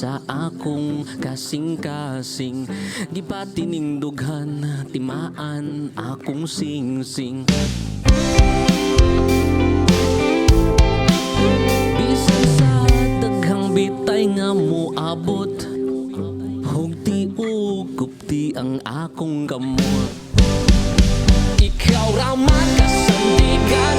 sa akong kasing-kasing. Di ba tinindughan, timaan akong sing-sing. Bisan sa daghang bitay nga moabot, hugti-ugupti ang akong kamot. Ikaw raman kasandigan,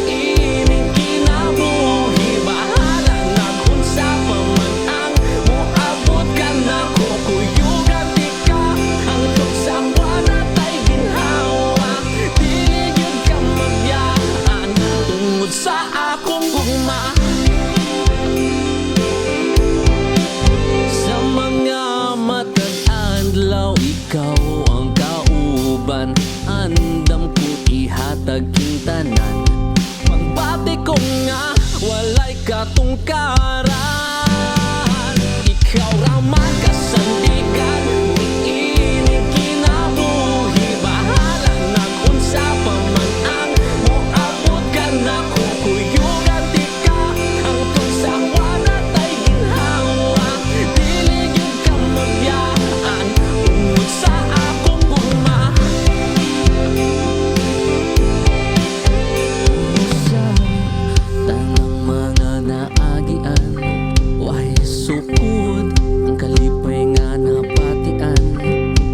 niining kinabuhi. Bahala na kung sa paman ang moabot ka na ko. Kuyugan di ka hangtod sa wala tay ginhawa. Dili yun ka magyaan tungod sa akong gugma. Sa mga matag adlaw, ikaw ang kauban. Andam ko ihatag king tanan. Pagbati ko nga walay katungkaran. Ikaw raman kasandigan, niining kinabuhi. Bahala na kung sa paman ang moabot ka na ko. Kuyugan di ka hangtod sa wala tay ginhawa. Dili yun ka magyaan tungod sa akong gugma. Sa tanang mga naagian, way sukod ang kalipay nga napatian.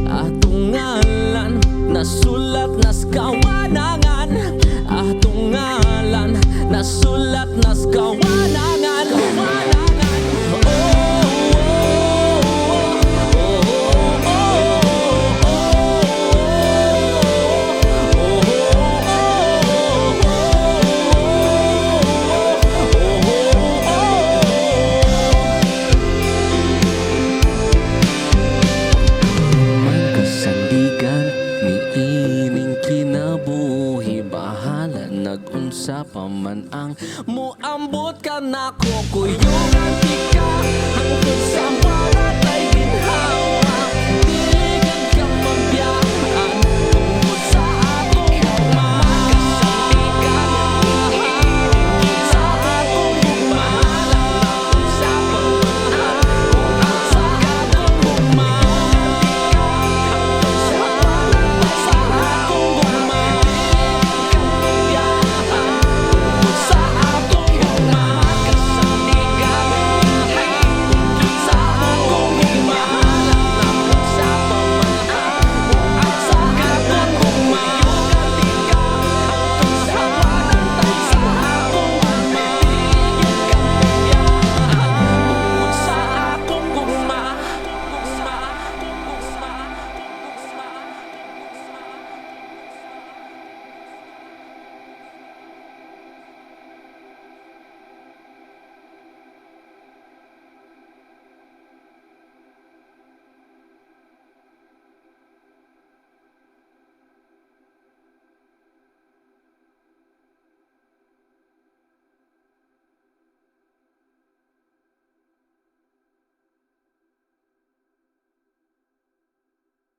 Atong ngalan nasulat nas kawanangan. Atong ngalan nasulat nas kawanangan. Kawanangan. Oh, oh, oh, oh, oh, kasandigan, niining kinabuhi. Bahala nag-unsa pa man ang moambot ka na ko. Kuyugan